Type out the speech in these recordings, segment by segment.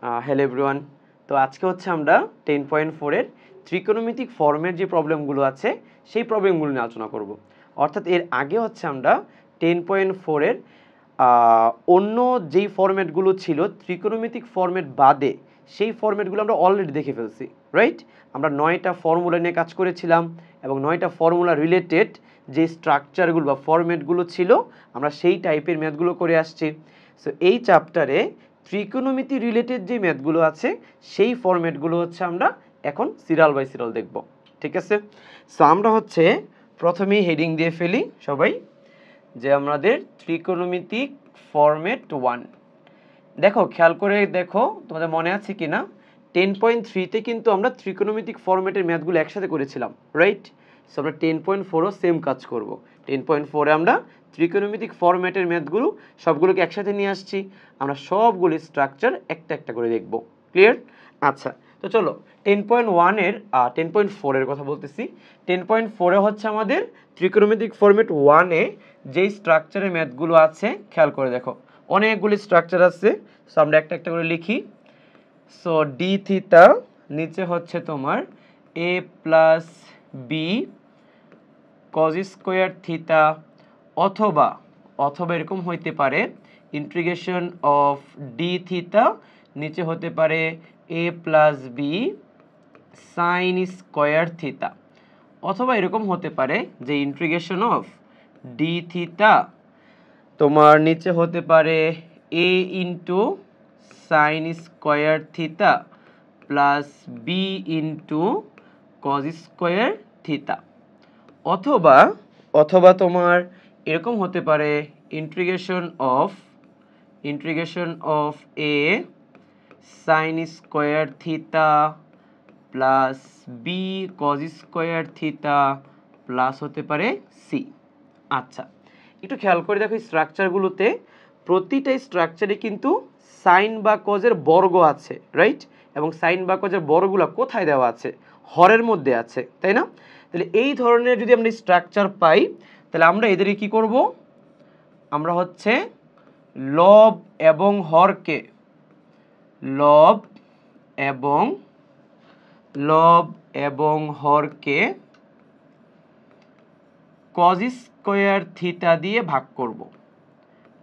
Hello everyone. তো আজকে হচ্ছে আমরা 10.4 এর ত্রিকোণমিতিক ফর্মের যে প্রবলেমগুলো আছে সেই প্রবলেমগুলো নিয়ে আলোচনা করব। অর্থাৎ এর আগে হচ্ছে আমরা 10.4 এর অন্য যেই ফরম্যাটগুলো ছিল ত্রিকোণমিতিক ফর্মেট বাদে সেই ফরম্যাটগুলো আমরা অলরেডি দেখে ফেলছি, রাইট? আমরা 9টা ফর্মুলা নিয়ে কাজ করেছিলাম এবং 9টা ফর্মুলা রিলেটেড যে স্ট্রাকচারগুলো বা ফরম্যাটগুলো ছিল আমরা সেই টাইপের ম্যাথগুলো করে আসছি। সো এই চ্যাপ্টারে ত্রিকোণমিতি রিলেটেড যে ম্যাথগুলো আছে সেই ফরম্যাটগুলো হচ্ছে আমরা এখন সিরিয়াল বাই সিরিয়াল দেখব, ঠিক আছে? সো আমরা হচ্ছে প্রথমেই হেডিং দিয়ে ফেলি সবাই যে আমাদের ত্রিকোণমিতিক ফরম্যাট 1। দেখো, খেয়াল করে দেখো তোমাদের মনে আছে কি না, 10.3-তে কিন্তু আমরা ত্রিকোণমিতিক ফরম্যাটের ম্যাথগুলো একসাথে করেছিলাম, রাইট? সো আমরা 10.4ও সেম কাজ করব। 10.4-এ আমরা ত্রিকোণমিতিক ফরম্যাটের ম্যাথগুলো সবগুলোকে একসাথে নিয়ে আসছি। আমরা সবগুলি স্ট্রাকচার একটা একটা করে দেখব, ক্লিয়ার? আচ্ছা, তো চলো 10.1-এর 10.4-এর কথা বলতেছি। 10.4-এ হচ্ছে আমাদের ত্রিকোণমিতিক ফরম্যাট 1-এ যেই স্ট্রাকচারের ম্যাথগুলো আছে খেয়াল করে দেখো, অনেকগুলি স্ট্রাকচার আছে। সো আমরা একটা একটা করে লিখি। সো ডি থিটা নিচে হচ্ছে তোমার a plus b cos square theta, অথবা এরকম হইতে পারে ইন্টিগ্রেশন অফ ডি থিটা নিচে হতে পারে a plus b sine square theta, অথবা এরকম হতে পারে যে ইন্টিগ্রেশন অফ ডি থিটা তোমার নিচে হতে পারে a into sine square theta plus b into cos square theta, অথবা তোমার এরকম হতে পারে integration of a sine square theta plus b cos square theta plus হতে পারে সি। আচ্ছা, একটু খেয়াল করে দেখো স্ট্রাকচারগুলোতে প্রতিটা স্ট্রাকচারে কিন্তু সাইন বা কজের বর্গ আছে, রাইট? এবং সাইন বা কজের বর্গগুলো কোথায় দেওয়া আছে? হরের মধ্যে আছে, তাই না? তাহলে এই ধরনের যদি আমরা স্ট্রাকচার পাই তাহলে আমরা এদেরকে কি করব? আমরা হচ্ছে লব এবং হরকে কজ স্কোয়ার থিটা দিয়ে ভাগ করব।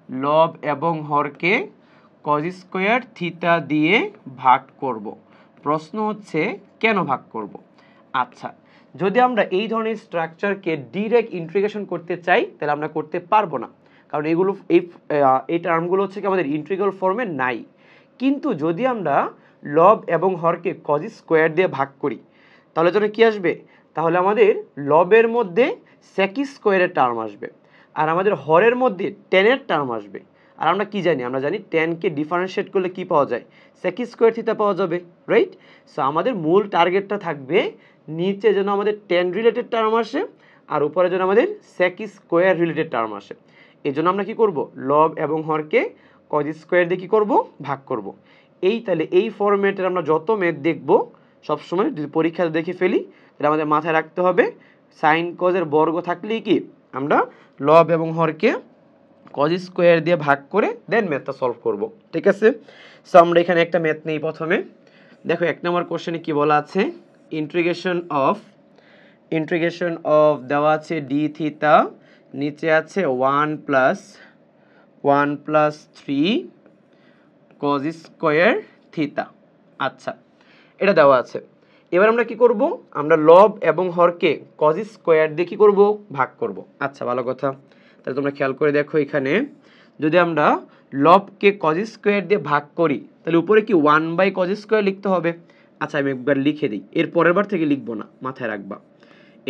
লব এবং হরকে কজ স্কোয়ার থিটা দিয়ে ভাগ করব। প্রশ্ন হচ্ছে কেন ভাগ করব? আচ্ছা, যদি আমরা এই ধরনের স্ট্রাকচারকে ডিরেক্ট ইন্টিগ্রেশন করতে চাই তাহলে আমরা করতে পারবো না, কারণ এগুলো এই টার্মগুলো হচ্ছে কি আমাদের ইন্টিগ্রাল ফর্মে নাই। কিন্তু যদি আমরা লব এবং হরকে কজ স্কোয়ার দিয়ে ভাগ করি তাহলে যেন কি আসবে? তাহলে আমাদের লবের মধ্যে সেক স্কোয়ারের টার্ম আসবে, আর আমাদের হরের মধ্যে টেনের টার্ম আসবে। আর আমরা কি জানি? আমরা জানি টেনকে ডিফারেন্সিয়েট করলে কি পাওয়া যায়? সেক স্কোয়ার থিটা পাওয়া যাবে, রাইট? সো আমাদের মূল টার্গেটটা থাকবে নিচে যেন আমাদের টেন রিলেটেড টার্ম আসে আর উপরে যেন আমাদের সেক স্কোয়ার রিলেটেড টার্ম আসে। এই জন্য আমরা কি করব? লব এবং হরকে কজ স্কোয়ার দিয়ে কী করবো? ভাগ করব। তাহলে এই ফরম্যাটের আমরা যত ম্যাথ দেখব সবসময় যদি পরীক্ষাতে দেখে ফেলি তাহলে আমাদের মাথায় রাখতে হবে সাইন কজের বর্গ থাকলেই কি আমরা লব এবং হরকে কজ স্কোয়ার দিয়ে ভাগ করে দেন ম্যাথটা সলভ করব, ঠিক আছে? সো আমরা এখানে একটা ম্যাথ নেই প্রথমে। দেখো 1 নম্বর কোশ্চেনে কি বলা আছে? ইন্টিগ্রেশন অফ দেওয়া আছে ডি থিটা, নিচে আছে 1 প্লাস 3 কজ স্কোয়ার থিটা। আচ্ছা, এটা দেওয়া আছে। এবার আমরা কি করব? আমরা লব এবং হরকে কজ স্কোয়ার দিয়ে কি করব? ভাগ করব। আচ্ছা, ভালো কথা। তাহলে তোমরা খেয়াল করে দেখো, এখানে যদি আমরা লবকে কজ স্কোয়ার দিয়ে ভাগ করি তাহলে উপরে কি 1 কজ স্কোয়ার লিখতে হবে? আচ্ছা, আমি একবার লিখে দিই, এর পরের বার থেকে লিখবো না, মাথায় রাখবা।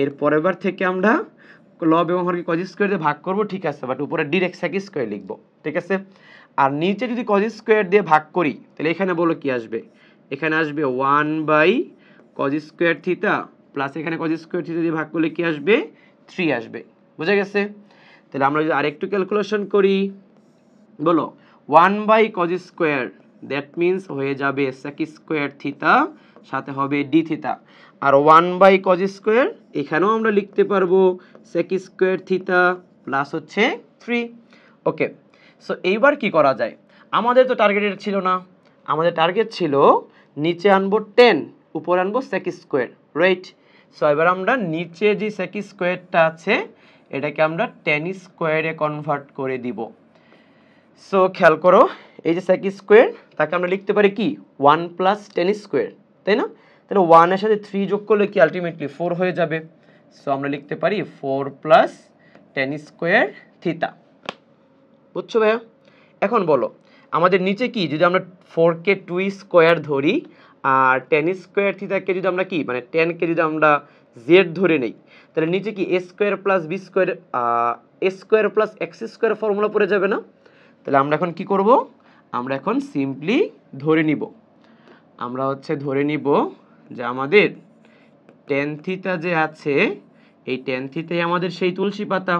এর পরের বার থেকে আমরা লব এবং হরকে কজ স্কোয়ার দিয়ে ভাগ করব, ঠিক আছে, বাট উপরে ডিরেক্ট সেক স্কোয়ার লিখবো, ঠিক আছে? আর নিচে যদি কজ স্কোয়ার দিয়ে ভাগ করি তাহলে এখানে বলো কি আসবে? এখানে আসবে 1 কজ স্কোয়ার থিটা প্লাস এখানে কজ স্কোয়ার থিটা দিয়ে ভাগ করলে কি আসবে? 3 আসবে। বুঝা গেছে? তাহলে আমরা যদি আরেকটু ক্যালকুলেশন করি, বলো 1 কজ স্কোয়ার, দ্যাট মিনস হয়ে যাবে সেক স্কোয়ার থিটা, সাথে হবে ডি থিটা। আর 1 কজ স্কোয়ার এখানেও আমরা লিখতে পারবো সেক স্কোয়ার থিটা প্লাস হচ্ছে 3। ওকে, সো এইবার কি করা যায়? আমাদের তো টার্গেটেড ছিল না, আমাদের টার্গেট ছিল নিচে আনবো 10, উপরে আনবো sec স্কোয়ার, রাইট? সো এবার আমরা নিচে যে sec স্কোয়ারটা আছে এটাকে আমরা tan স্কোয়ারে কনভার্ট করে দিব। সো খেয়াল করো, এই যে sec স্কোয়ার তাকে আমরা লিখতে পারি কি 1 প্লাস tan স্কোয়ার, তাই না? তাহলে 1 এর সাথে 3 যোগ করলে কি আলটিমেটলি 4 হয়ে যাবে। সো আমরা লিখতে পারি 4 প্লাস tan স্কোয়ার থিটা। বুঝছো ভাইয়া? এখন বলো আমাদের নিচে কি, যদি আমরা 4কে 2 স্কোয়ার ধরি আর tan স্কোয়ার থিটাকে যদি আমরা কি মানে 10কে যদি আমরা z ধরে নেই, তাহলে নিচে কি a square plus b square a square plus x square formula পড়ে যাবে না? তাহলে আমরা এখন কি করব, আমরা এখন সিম্পলি ধরে নিব, আমরা হচ্ছে ধরে নিব যে আমাদের tan থিটা যে আছে এই tan থিটাই আমাদের সেই তুলসী পাতা।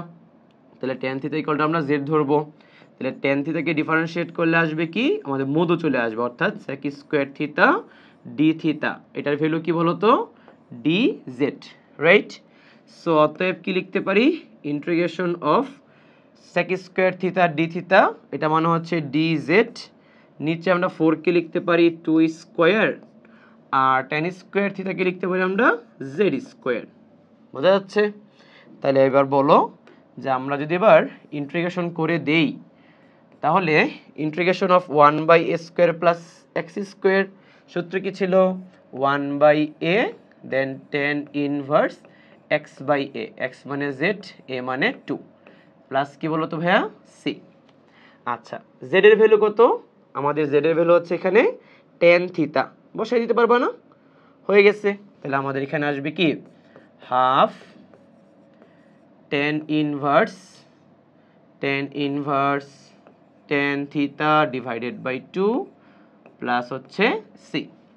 তাহলে tan থিটা ইকুয়াল টু আমরা z ধরবো, তাহলে tan থিটাকে ডিফারেন্সিয়েট করলে আসবে কি আমাদের মধ্য চলে আসবে, অর্থাৎ sec square theta d theta, এটার ভ্যালু কি বলো তো dz, রাইট? সো অতএব কি লিখতে পারি, integration of sec square theta d theta, এটা মানে হচ্ছে dz, নিচে আমরা 4 কে লিখতে পারি 2 স্কয়ার আর tan স্কয়ার থিটাকে লিখতে পারি আমরা z স্কয়ার। বোঝা যাচ্ছে? তাহলে এবার বলো যে আমরা যদি এবার ইন্টিগ্রেশন করে দেই, তাহলে integration of 1/a square plus x square সূত্র কি ছিল 1/a দেন tan ইনভার্স x/a, x মানে z, a মানে 2 প্লাস কি বলো তো ভাইয়া c। আচ্ছা z এর ভ্যালু কত, আমাদের z এর ভ্যালু হচ্ছে এখানে tan থিটা, বসাই দিতে পারবা না? হয়ে গেছে। তাহলে আমাদের এখানে আসবে কি half tan inverse tan theta divided by 2 plus হচ্ছে c,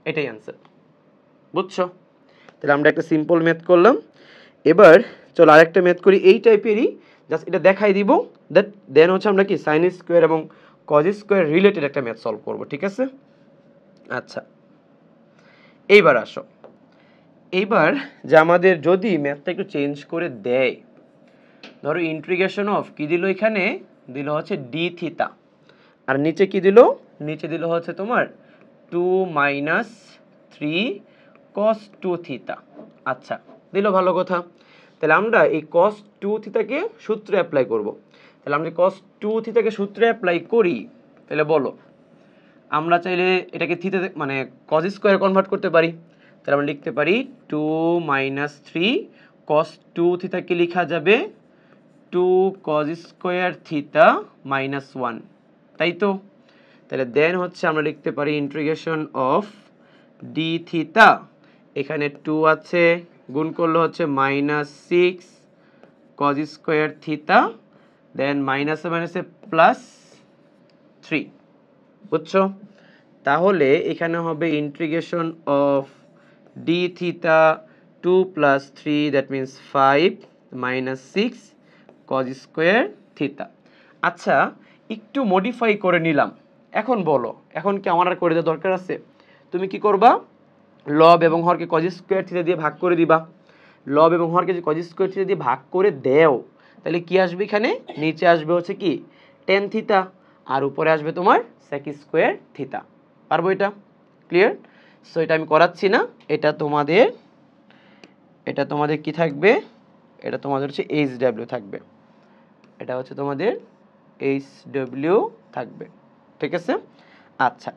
এটাই आंसर। বুঝছো? তাহলে আমরা একটা সিম্পল ম্যাথ করলাম। এবার চলো আরেকটা ম্যাথ করি এই টাইপেরই, জাস্ট এটা দেখাই দিব, দ্যাট দেন হচ্ছে আমরা কি sin স্কয়ার এবং cos স্কয়ার রিলেটেড একটা ম্যাথ সলভ করব, ঠিক আছে? আচ্ছা এইবার আসো, এইবার যে আমাদের যদি ম্যাথটা একটু চেঞ্জ করে দেয়, ধরো ইন্টিগ্রেশন অফ কি দিল, এখানে দিল হচ্ছে d থিটা আর নিচে কি দিল, নিচে দিল হচ্ছে তোমার 2 মাইনাস 3 cos 2 থিটা। আচ্ছা দিল, ভালো কথা। তাহলে আমরা এই cos 2 থিটাকে সূত্রে অ্যাপ্লাই করব। তাহলে আমরা cos 2 থিটাকে সূত্রে অ্যাপ্লাই করি, তাহলে বলো আমরা চাইলে এটাকে থিটা মানে cos স্কয়ার কনভার্ট করতে পারি। তাহলে আমরা লিখতে পারি 2 মাইনাস 3 cos 2 থিটাকে লেখা যাবে 2 cos স্কয়ার থিটা মাইনাস 1, তাই তো? তাহলে দেন হচ্ছে আমরা লিখতে পারি ইন্টিগ্রেশন অফ d থিটা, এখানে 2 আছে গুণ করলে হচ্ছে minus 6 cos square theta then মাইনাসে মাইনাসে প্লাস 3। বুঝছো? তাহলে এখানে হবে integration of d theta 2 plus 3 that means 5 minus 6 cos square theta. আচ্ছা একটু মডিফাই করে নিলাম, এখন বলো এখন কি আমার আর করে দেওয়ার দরকার আছে? তুমি কি করবা, লব এবং হরকে cos স্কয়ার থিটা দিয়ে ভাগ করে দিবা। লব এবং হরকে যদি cos স্কয়ার থিটা দিয়ে ভাগ করে দেও, তাহলে কি আসবে, এখানে নিচে আসবে হচ্ছে কি tan থিটা আর উপরে আসবে তোমার sec স্কয়ার থিটা। পারবো এটা? ক্লিয়ার? সো এটা আমি করাচ্ছি না, এটা তোমাদের কি থাকবে, এটা তোমাদের হচ্ছে HW থাকবে, এটা হচ্ছে তোমাদের HW থাকবে, ঠিক আছে? আচ্ছা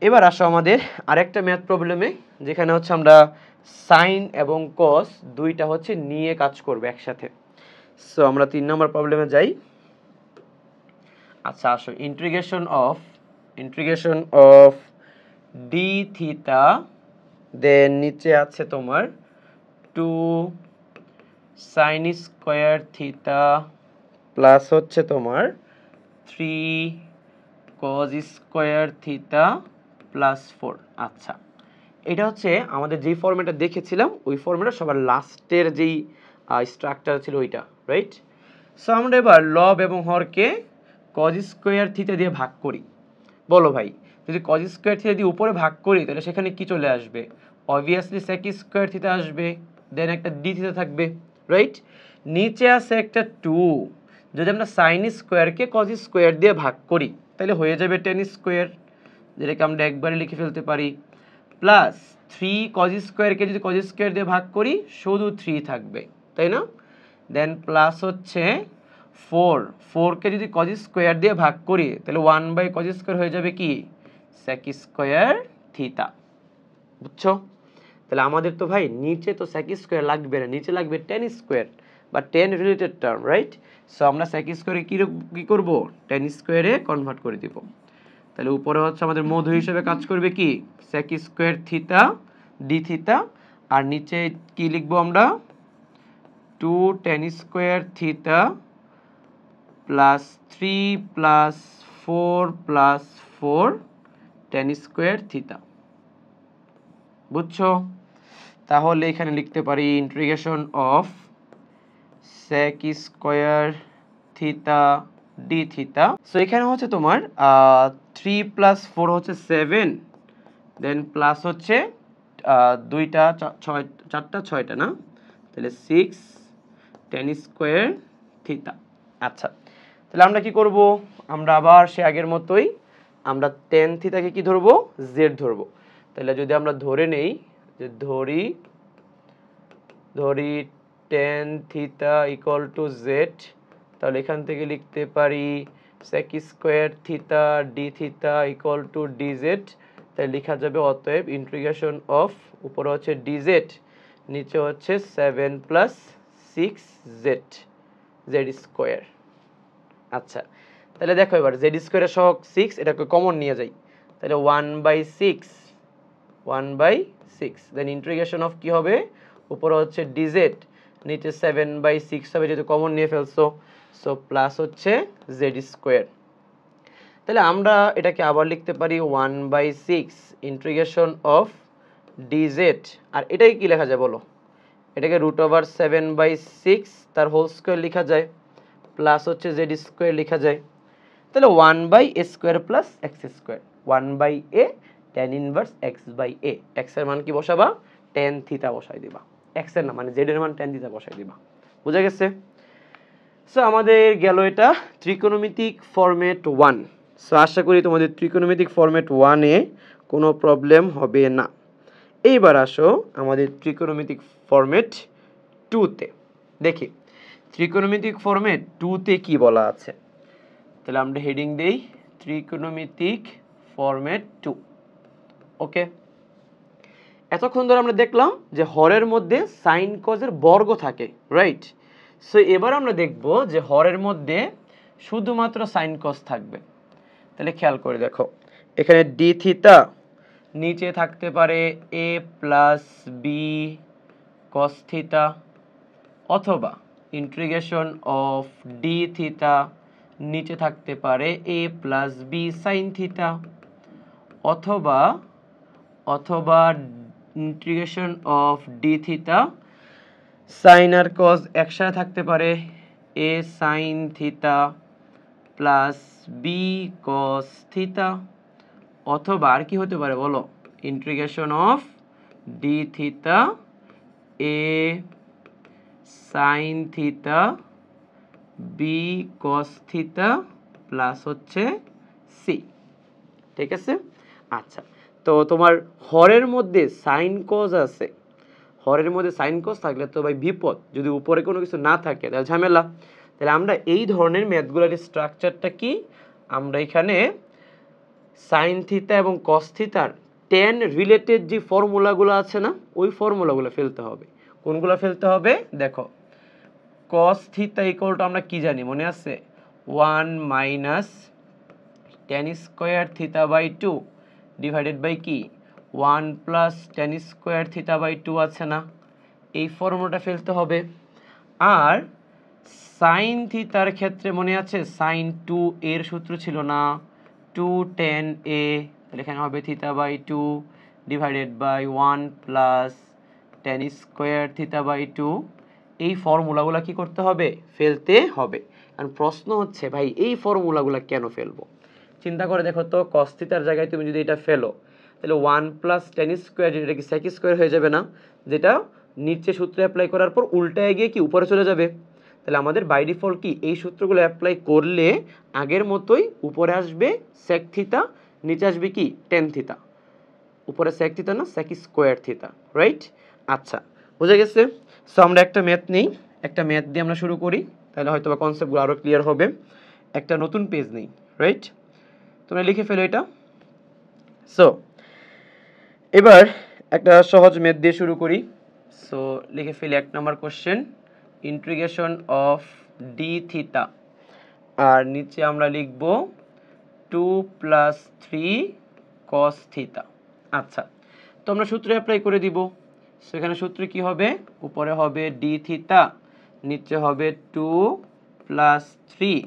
এবার আসো আমাদের আরেকটা ম্যাথ প্রবলেমে, যেখানে হচ্ছে আমরা সাইন এবং কস দুইটা হচ্ছে নিয়ে কাজ করবে একসাথে। সো আমরা 3 নম্বর প্রবলেমে যাই। আচ্ছা আসো integration of d theta then নিচে আছে তোমার 2 sin স্কয়ার থিটা প্লাস হচ্ছে তোমার 3 cos স্কয়ার থিটা প্লাস 4। আচ্ছা এটা হচ্ছে আমাদের যেই ফর্মেটটা দেখেছিলাম ওই ফর্মেটটা সবার লাস্টের যেই স্ট্রাকচার ছিল ওইটা, রাইট? সো আমরা এবার লব এবং হরকে cos স্কয়ার থিটা দিয়ে ভাগ করি। বলো ভাই যদি cos স্কয়ার থিটা দিয়ে উপরে ভাগ করি তাহলে সেখানে কি চলে আসবে, অবভিয়াসলি sec স্কয়ার থিটা আসবে, দেন একটা d থিটা থাকবে, রাইট? নিচে আছে একটা 2, যদি আমরা sin স্কয়ারকে cos স্কয়ার দিয়ে ভাগ করি তাহলে হয়ে যাবে tan স্কয়ার, যেটাকে আমরা একবারে লিখে ফেলতে পারি, প্লাস 3 কজ স্কোয়ারকে যদি কজ স্কোয়ার দিয়ে ভাগ করি শুধু 3 থাকবে, তাই না? দেন প্লাস হচ্ছে 4কে যদি কজ স্কোয়ার দিয়ে ভাগ করি তাহলে 1/কজ স্কোয়ার হয়ে যাবে কি সেক স্কোয়ার থিটা। বুঝছো? তাহলে আমাদের তো ভাই নিচে তো সেক স্কোয়ার লাগবে না, নিচে লাগবে টেন স্কোয়ার বা ten related term, right? So আমরা সেক স্কোয়ারে কি করব, টেন স্কোয়ারে কনভার্ট করে দিব। তাহলে উপরে হচ্ছে আমাদের মধ্য হিসেবে কাজ করবে কি sec square theta d theta, আর নিচে কি লিখবো আমরা 2 tan square theta plus 3 plus 4 plus 4 tan square theta. বুঝছো? তাহলে এখানে লিখতে পারি integration of sec square theta d theta. So এখানে হচ্ছে তোমার 3 প্লাস 4 হচ্ছে 7, দেন প্লাস হচ্ছে 2টা 4টা 6টা না, তাহলে 6 টেন স্কোয়ার থিটা। আচ্ছা, তাহলে আমরা কি করব, আমরা আবার সে আগের মতোই আমরা টেন থিটাকে কি ধরবো, জেড ধরবো। তাহলে যদি আমরা ধরে নেই যে ধরি tan theta equal to z, তাহলে এখান থেকে লিখতে পারি sec square theta d theta equal to d z. তাই লেখা যাবে অতএব ইন্টিগ্রেশন অফ উপরে হচ্ছে ডিজেড, নিচে হচ্ছে 7 প্লাস 6 জেড জেড স্কোয়ার। আচ্ছা, তাহলে দেখো এবার জেড স্কোয়ারের সহগ 6, এটাকে কমন নিয়ে যাই, তাহলে 1/6 দেন ইন্টিগ্রেশন অফ কি হবে, উপরে হচ্ছে ডিজেড, নিচে 7/6 হবে যেহেতু কমন নিয়ে ফেলছো, সো প্লাস হচ্ছে জেড স্কোয়ার। তাহলে আমরা এটাকে আবার লিখতে পারি 1/6 ইন্টিগ্রেশন অফ ডিজেড, আর এটাকে কি লেখা যায় বলো, এটাকে √7/6 তার হোল স্কোয়ার লেখা যায়, প্লাস হচ্ছে জেড স্কোয়ার লেখা যায়। তাহলে 1/a² plus x square, 1/a tan inverse x/a, x এর মান কি বসাবা, tan থিটা বসাই দিবা, x এর না মানে z এর মান tan থিটা বসাই দিবা। বুঝা গেছে? সো আমাদের গেল এটা ত্রিকোণমিতিক ফরম্যাট 1। সো আশা করি তোমাদের ত্রিকোণমিতিক ফরম্যাট 1-এ কোনো প্রবলেম হবে না। এইবার আসো আমাদের ত্রিকোণমিতিক ফরম্যাট 2-তে দেখি ত্রিকোণমিতিক ফরম্যাট 2-তে কি বলা আছে। তাহলে আমরা হেডিং দেই ত্রিকোণমিতিক ফরম্যাট 2। ওকে, এতক্ষণ ধরে আমরা দেখলাম যে হরের মধ্যে সাইন কজের বর্গ থাকে, রাইট? সো এবার আমরা দেখব যে হরের মধ্যে শুধুমাত্র সাইন কজ থাকবে। তাহলে খেয়াল করে দেখো, এখানে ডি থিটা নিচে থাকতে পারে a plus b cos theta, অথবা ইন্টিগ্রেশন অফ ডি থিটা নিচে থাকতে পারে a plus b sine theta, অথবা integration of d theta sine আর কজ একসাথে থাকতে পারে a sine theta plus b cos theta, অথবা আর কি হতে পারে বলো, integration of d theta a sine theta b cos theta plus হচ্ছে সি। ঠিক আছে? আচ্ছা, তো তোমার হরের মধ্যে সাইন কজ আছে, হরের মধ্যে সাইন কজ থাকলে তো ভাই বিপদ, যদি উপরে কোনো কিছু না থাকে তাহলে ঝামেলা। তাহলে আমরা এই ধরনের ম্যাথগুলোর স্ট্রাকচারটা কি, আমরা এখানে সাইন থিটা এবং কস থিটার টেন রিলেটেড যে ফর্মুলাগুলো আছে না, ওই ফর্মুলাগুলো ফেলতে হবে। কোনগুলো ফেলতে হবে দেখো, কস থিটা ইকুয়াল টু আমরা কি জানি মনে আছে, 1 minus tan square theta by 2 divided by কি 1 plus tan square theta by 2 আছে না, এই ফর্মুলাটা ফেলতে হবে। আর সাইন থিটার ক্ষেত্রে মনে আছে সাইন 2 এর সূত্র ছিল না 2 tan a, তাহলে এখানে হবে theta by 2 divided by 1 plus tan square theta by 2। এই ফর্মুলাগুলো কি করতে হবে, ফেলতে হবে। কারণ প্রশ্ন হচ্ছে ভাই এই ফর্মুলাগুলো কেন ফেলবো, চিন্তা করে দেখো তো, cos থিটার জায়গায় তুমি যদি এটা ফেলো তাহলে 1 প্লাস tan স্কোয়ার, যেটা কি sec স্কোয়ার হয়ে যাবে না, যেটা নিচে সূত্র অ্যাপ্লাই করার পর উল্টায় গিয়ে কি উপরে চলে যাবে। তাহলে আমাদের বাই ডিফল্ট কি এই সূত্রগুলো অ্যাপ্লাই করলে আগের মতোই উপরে আসবে sec থিটা, নিচে আসবে কি টেন থিতা, উপরে সেক থিতা না সেক স্কোয়ার থিতা, রাইট? আচ্ছা, বুঝে গেছে? সো আমরা একটা ম্যাথ নিই, একটা ম্যাথ দিয়ে আমরা শুরু করি, তাহলে হয়তো বা কনসেপ্টগুলো আরও ক্লিয়ার হবে। একটা নতুন পেজ নেই, রাইট? তোমরা লিখে ফেলো এটা। সো এবার একটা সহজ ম্যাথ দিয়ে শুরু করি। সো লিখে ফেলি 1 নম্বর কোশ্চেন, ইন্টিগ্রেশন অফ ডি থিতা, আর নিচে আমরা লিখব 2 + 3 cos থিতা। আচ্ছা, তো আমরা সূত্র অ্যাপ্লাই করে দিব। সেখানে সূত্র কি হবে? উপরে হবে ডি থিতা, নিচে হবে 2 + 3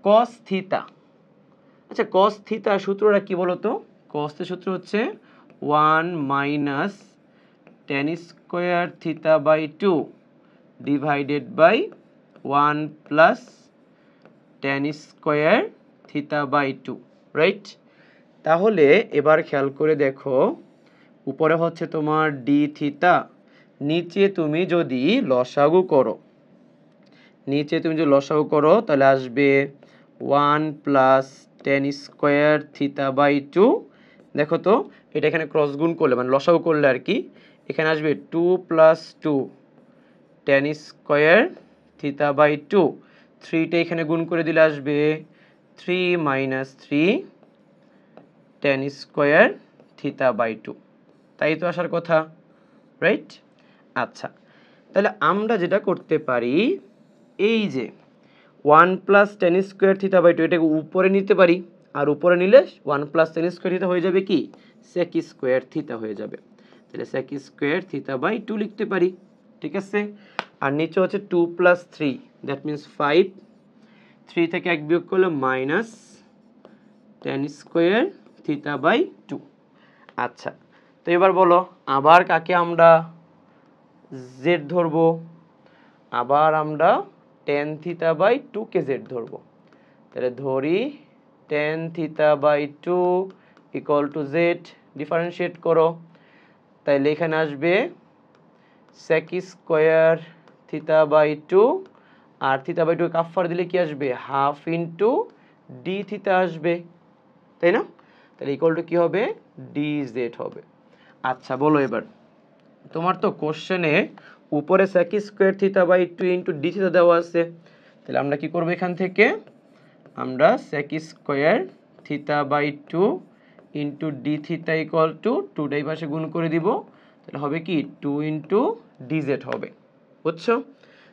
cos থিতা। আচ্ছা, cos থিতার সূত্রটা কি বলো তো? cos এর সূত্র হচ্ছে 1 - tan square theta by 2 divided by 1 + tan square theta by 2, right? তাহলে এবার খেয়াল করে দেখো, উপরে হচ্ছে তোমার ডি থিতা, নিচে তুমি যদি লসাগু করো, তাহলে আসবে 1 + tan স্কয়ার থিতা বাই 2। দেখো তো, এটা এখানে ক্রস গুণ করলে মানে লসাগু করলে আর কি, এখানে আসবে 2 + 2 tan স্কয়ার থিতা বাই 2। 3টা এখানে গুণ করে দিলে আসবে 3 - 3 tan স্কয়ার থিতা বাই 2। তাই তো আসার কথা, রাইট? আচ্ছা, তাহলে আমরা যেটা করতে পারি, এই যে 1 + tan স্কয়ার থিতা বাই 2 এটাকে উপরে নিতে পারি, আর উপরে নিলে 1 + tan স্কয়ার থিতা হয়ে যাবে কি sec স্কয়ার থিতা হয়ে যাবে। তাহলে sec স্কয়ার থিতা বাই 2 লিখতে পারি, ঠিক আছে? আর নিচে হচ্ছে 2 + 3, দ্যাট মিন্স 5, 3 থেকে 1 বিয়োগ করলে minus tan square theta by 2। আচ্ছা, তো এবার বলো আবার কাকে আমরা z ধরবো? আবার আমরা tan থিতা বাই 2 কে z ধরবো। তাহলে ধরি tan theta by 2 = z, differentiate করো, তাহলে এখানে আসবে sec স্কয়ার থিতা বাই 2, আর থিতা বাই 2 কাফার দিলে কি আসবে? হাফ ইন্টু ডি থিতা আসবে, তাই না? তাহলে = কি হবে? dz হবে। আচ্ছা, বলো এবার, তোমার তো কোশ্চেনে উপরে sec square theta by 2 into d theta দেওয়া আছে, তাহলে আমরা কি করব? এখান থেকে আমরা sec square theta by 2 into d theta = 2 টাই পাশে গুণ করে দিব, তাহলে হবে কি 2 ইন্টু dz হবে, বুঝছো?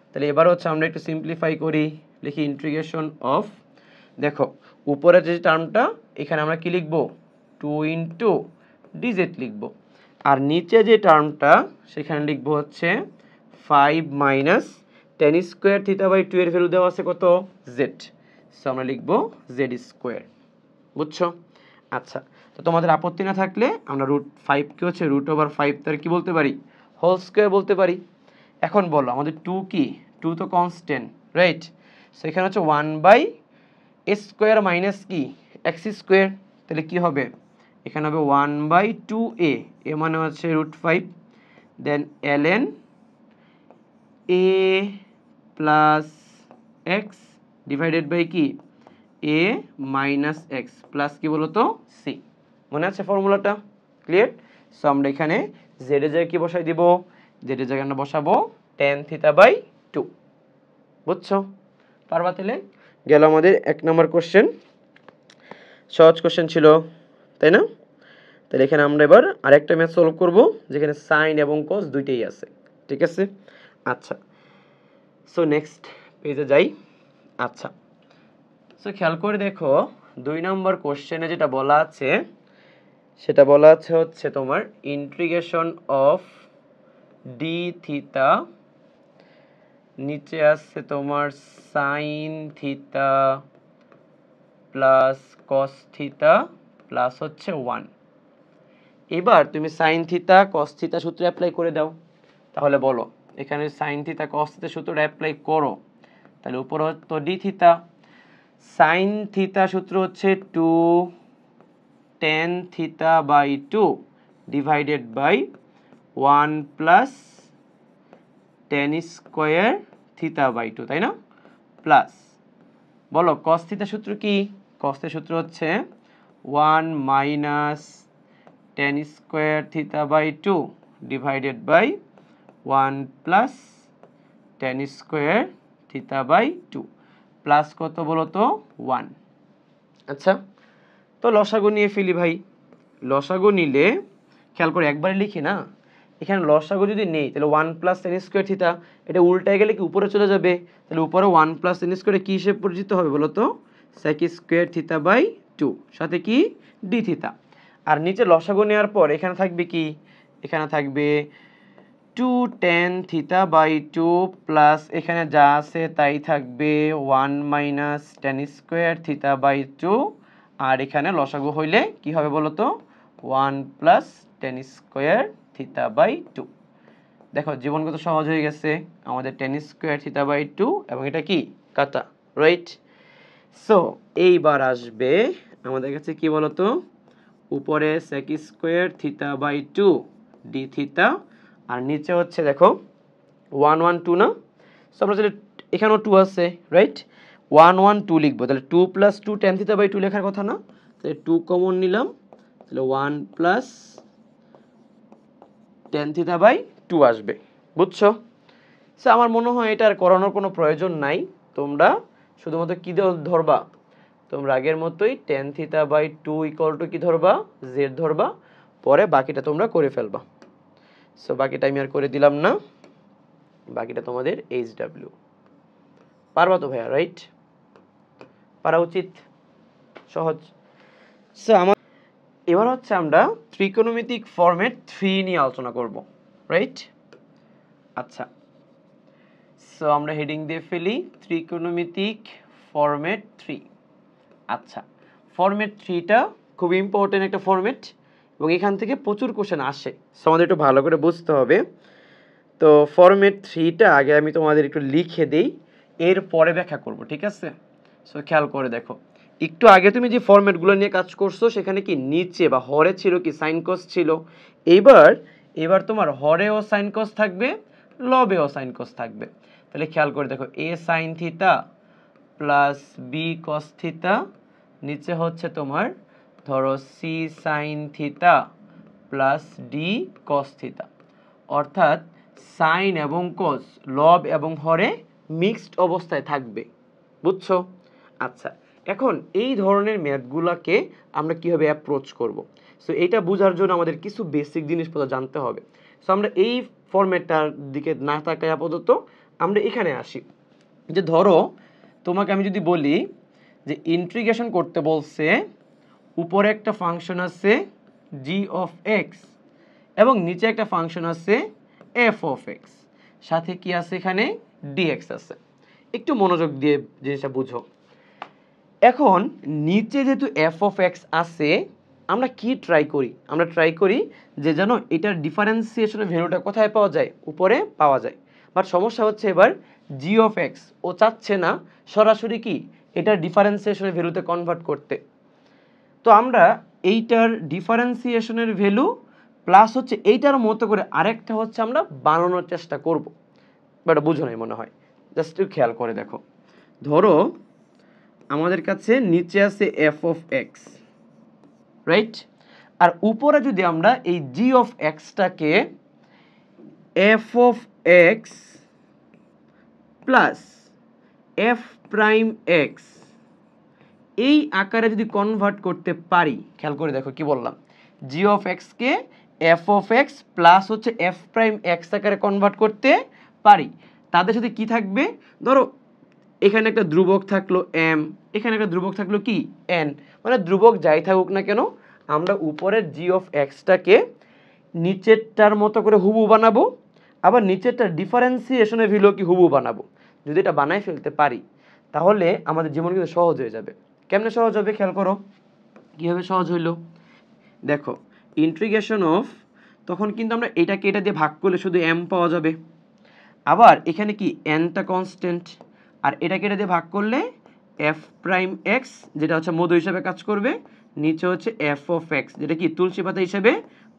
তাহলে এবার হচ্ছে আমরা একটু সিম্পলিফাই করি, লিখি ইন্টিগ্রেশন অফ, দেখো উপরে যে টার্মটা এখানে আমরা কি লিখব? 2 ইন্টু dz লিখব, আর নিচে যে টার্মটা সেখানে লিখব হচ্ছে 5 - tan স্কয়ার থিতা বাই 2 এর ভ্যালু দেওয়া আছে কত? z, সো আমরা লিখব z স্কয়ার, বুঝছো? আচ্ছা, তো তোমাদের আপত্তি না থাকলে আমরা √5 কে হচ্ছে √5 তার কি বলতে পারি? হোল স্কয়ার বলতে পারি। এখন বলো আমাদের 2 কি? 2 তো কনস্ট্যান্ট, রাইট? সো এখানে হচ্ছে 1/s স্কয়ার মাইনাস কি x স্কয়ার, তাহলে কি হবে? এখানে হবে 1/2a, a মানে হচ্ছে √5, then ln a plus x divided by কি a মাইনাস x প্লাস কি বলতো c। মনে আছে ফর্মুলাটা? ক্লিয়ার? সো আমরা এখানে z এর জায়গায় কি বসাই দিব? z এর জায়গায় আমরা বসাবো tan থিতা বাই 2, বুঝছো? পারবা? তাহলে গেল আমাদের 1 নম্বর কোশ্চেন, সহজ কোশ্চেন ছিল, তাই না? তাহলে এখানে আমরা এবার আরেকটা ম্যাথ সলভ করব যেখানে সাইন এবং cos দুইটাই আছে, ঠিক আছে? আচ্ছা, সো নেক্সট পেজে যাই। আচ্ছা, সো খেয়াল করে দেখো 2 নম্বর কোশ্চেনে যেটা বলা আছে সেটা বলা আছে হচ্ছে তোমার ইন্টিগ্রেশন অফ ডি থিতা, নিচে আছে তোমার sine theta plus cos theta plus হচ্ছে 1। এবার তুমি সাইন থিতা কস থিতা সূত্র অ্যাপ্লাই করে দাও। তাহলে বলো এখানে সাইন থিতা কস থিতা সূত্রটা অ্যাপ্লাই করো, তাহলে উপরে তো ডি থিতা, সাইন থিতা সূত্র হচ্ছে 2 tan theta by 2 divided by 1 plus tan square theta by 2, তাই না? প্লাস বলো cos থিতা সূত্র কি? cos এর সূত্র হচ্ছে 1 minus tan square theta by 2 divided by 1 plus tan square theta by 2 plus কত বলো তো 1। আচ্ছা, তো লসাগু নিয়ে ফেলি ভাই। লসাগু নিলে খেয়াল করে একবারে লিখি না, এখানে লসাগু যদি নেই তাহলে 1 প্লাস tan স্কোয়ার থিটা, এটা উল্টায় গেলে কি উপরে চলে যাবে, তাহলে উপরে 1 প্লাস tan স্কোয়ারে কি হিসেবে পরিচিত হবে বলো তো, sec স্কোয়ার থিটা বাই 2 সাথে কি d থিটা। আর নিচে লসাগু নেওয়ার পর এখানে থাকবে কি, এখানে থাকবে 2 tan থিটা বাই 2 প্লাস এখানে যা আছে তাই থাকবে 1 minus tan square theta by 2, আর এখানে লসাগু হইলে কি হবে বলো তো 1 plus tan square theta by 2। দেখো জীবন কত সহজ হয়ে গেছে, আমাদের tan স্কোয়ার থিটা বাই 2 এবং এটা কি কাটা, রাইট। সো এইবার আসবে আমাদের কাছে কি বলতো, উপরে sec square theta by 2 d theta, আর নিচে হচ্ছে দেখো 1 1 2 না, সো আমরা তাহলে এখানেও 2 আছে, রাইট, 1 1 2 লিখবো, তাহলে 2 প্লাস 2 tan থিটা বাই 2 লেখার কথা না, তাহলে 2 কমন নিলাম, তাহলে 1 প্লাস tan থিটা বাই 2 আসবে, বুঝছো। সো আমার মনে হয় এটা আর করানোর কোনো প্রয়োজন নাই, তোমরা শুধুমাত্র কি ধরবা, তোমরা আগের মতোই tan theta by 2 equal to কি ধরবা, z ধরবা, পরে বাকিটা তোমরা করে ফেলবা। সো বাকিটা আমি আর করে দিলাম না, বাকিটা তোমাদের HW। পারবা তো ভাইয়া, রাইট, পারা উচিত, সহজ। সো এবার হচ্ছে আমরা ত্রিকোণমিতিক ফরম্যাট 3 নিয়ে আলোচনা করব, রাইট। আচ্ছা, সো আমরা হেডিং দিয়ে ফেলি ত্রিকোণমিতিক ফরম্যাট 3। আচ্ছা, ফরম্যাট 3টা খুব ইম্পর্টেন্ট একটা ফরম্যাট এবং এখান থেকে প্রচুর কোশ্চেন আসে, সো আমাদের একটু ভালো করে বুঝতে হবে। তো ফরম্যাট 3টা আগে আমি তোমাদের একটু লিখে দেই, এরপরে ব্যাখ্যা করব, ঠিক আছে। সো খেয়াল করে দেখো, একটু আগে তুমি যে ফরম্যাটগুলো নিয়ে কাজ করছো সেখানে কি নিচে বা হরে ছিল কি সাইন কস ছিল, এবার তোমার হরেও সাইন কস থাকবে, লবেও সাইন কস থাকবে। তাহলে খেয়াল করে দেখো, a sine theta plus b cos theta, নিচে হচ্ছে তোমার ধরো c sine theta plus d cos theta, অর্থাৎ সাইন এবং কস লব এবং হরে মিক্সড অবস্থায় থাকবে, বুঝছো। আচ্ছা, এখন এই ধরনের ম্যাথগুলোকে আমরা কিভাবে অ্যাপ্রোচ করব, সো এটা বোঝার জন্য আমাদের কিছু বেসিক জিনিসপত্র জানতে হবে। সো আমরা এই ফরম্যাটটার দিকে না তাকাই আপাতত আমরা এখানে আসি, যে ধরো তোমাকে আমি যদি বলি যে ইন্টিগ্রেশন করতে বলছে, উপরে একটা ফাংশন আছে g অফ x এবং নিচে একটা ফাংশন আছে f অফ x, সাথে কি আছে এখানে dx আছে। একটু মনোযোগ দিয়ে জিনিসটা বুঝো। এখন নিচে যেহেতু f অফ x আছে, আমরা কি ট্রাই করি, আমরা ট্রাই করি যে যেন এটার ডিফারেন্সিয়েশনের ভ্যালুটা কোথায় পাওয়া যায়, উপরে পাওয়া যায়। বাট সমস্যা হচ্ছে এবার g অফ x ও চাচ্ছে না সরাসরি কি এটার ডিফারেন্সিয়েশনের ভ্যালুতে কনভার্ট করতে। তো আমরা এইটার ডিফারেন্সিয়েশনের ভ্যালু প্লাস হচ্ছে এইটার মতো করে আরেকটা হচ্ছে আমরা বানানোর চেষ্টা করব, বাট বুঝো নাই মনে হয়, জাস্ট একটু খেয়াল করে দেখো। ধরো আমাদের কাছে নিচে আছে f অফ x, রাইট, আর উপরে যদি আমরা এই g অফ xটাকে f of x plus f prime x এই আকারে যদি কনভার্ট করতে পারি, খেয়াল করে দেখো কি বললাম, g of x K f of x plus হচ্ছে f প্রাইম x আকারে কনভার্ট করতে পারি, তাদের সাথে কি থাকবে, ধরো এখানে একটা ধ্রুবক থাকলো m, এখানে একটা ধ্রুবক থাকলো কি n, মানে ধ্রুবক যাই থাকুক না কেন আমরা উপরের g অফ xটাকে নিচেরটার মতো করে হুবহু বানাবো, আবার নিচেরটার ডিফারেন্সিয়েশনের ভ্যালু কি হুবহু বানাবো। যদি এটা বানাই ফেলতে পারি তাহলে আমাদের জীবন কিন্তু সহজ হয়ে যাবে। কেমনে সহজ হবে খেয়াল করো, কীভাবে সহজ হইলো দেখো, ইন্টিগ্রেশন অফ, তখন কিন্তু আমরা এটাকে এটা দিয়ে ভাগ করলে শুধু m পাওয়া যাবে, আবার এখানে কি nটা কনস্ট্যান্ট, আর এটাকে এটা দিয়ে ভাগ করলে f প্রাইম x যেটা হচ্ছে মধ্য হিসাবে কাজ করবে, নিচে হচ্ছে f অফ x যেটা কি তুলসী পাতা হিসাবে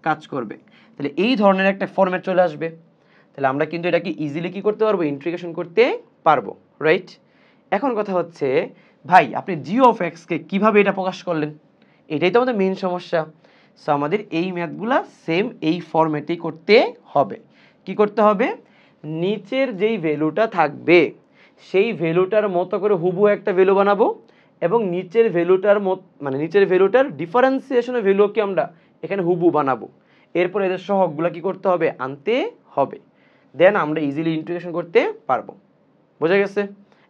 কাজ করবে। তাহলে এই ধরনের একটা ফরম্যাট চলে আসবে, তাহলে আমরা কিন্তু এটাকে ইজিলি কি করতে পারবো, ইন্টিগ্রেশন করতে পারবো, রাইট। এখন কথা হচ্ছে ভাই আপনি g অফ x কে কিভাবে এটা প্রকাশ করলেন, এটাই তো আমাদের মেইন সমস্যা। সো আমাদের এই ম্যাথগুলা সেম এই ফরম্যাটেই করতে হবে। কি করতে হবে? নিচের যেই ভ্যালুটা থাকবে সেই ভ্যালুটার মতো করে হুবহু একটা ভ্যালু বানাবো, এবং নিচের ভ্যালুটার মানে নিচের ভ্যালুটার ডিফারেন্সিয়েশনের ভ্যালুকে আমরা এখানে হুবহু বানাবো। এরপর এদের সহগগুলো কি করতে হবে? আনতে হবে। দেন আমরা ইজিলি ইন্টিগ্রেশন করতে পারবো। বোঝা গেছে?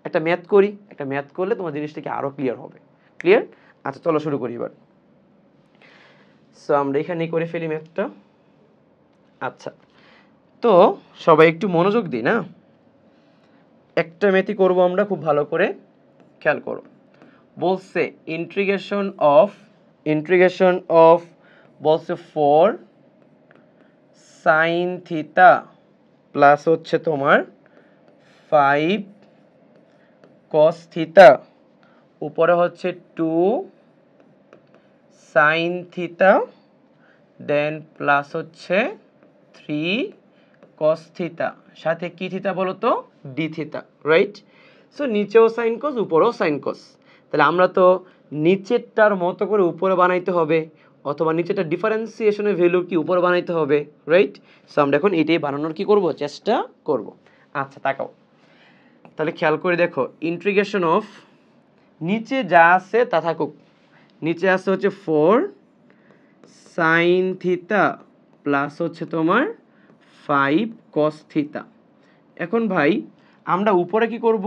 একটা ম্যাথ করি, একটা ম্যাথ করলে তোমার জিনিসটা কি আরও ক্লিয়ার হবে। ক্লিয়ার? আচ্ছা চলো শুরু করি এবার। সো আমরা এখানেই করে ফেলি ম্যাথটা। আচ্ছা, তো সবাই একটু মনোযোগ দিই না, একটা ম্যাথই করবো আমরা, খুব ভালো করে খেয়াল করো। বলছে ইন্টিগ্রেশন অফ বলছে 4 সাইন থিটা প্লাস হচ্ছে তোমার 5 কস থিটা, উপরে হচ্ছে 2 সাইন থিটা, দেন প্লাস হচ্ছে 3 কস থিটা, সাথে কি থিটা বলো তো? D theta, right? সো নিচেও সাইন কস, উপরেও সাইন কস। তাহলে আমরা তো নিচেরটার মতো করে উপরে বানাইতে হবে, অথবা নিচেরটা ডিফারেন্সিয়েশনের ভ্যালু কি উপরে বানাইতে হবে, রাইট? সো আমরা এখন এটাই বানানোর কি করব? চেষ্টা করব। আচ্ছা তাকাও, তাহলে খেয়াল করে দেখো, ইন্টিগ্রেশন অফ নিচে যা আছে তা থাকুক। নিচে আছে হচ্ছে 4 সাইন থিটা প্লাস হচ্ছে তোমার 5 কস থিটা। এখন ভাই আমরা উপরে কি করব?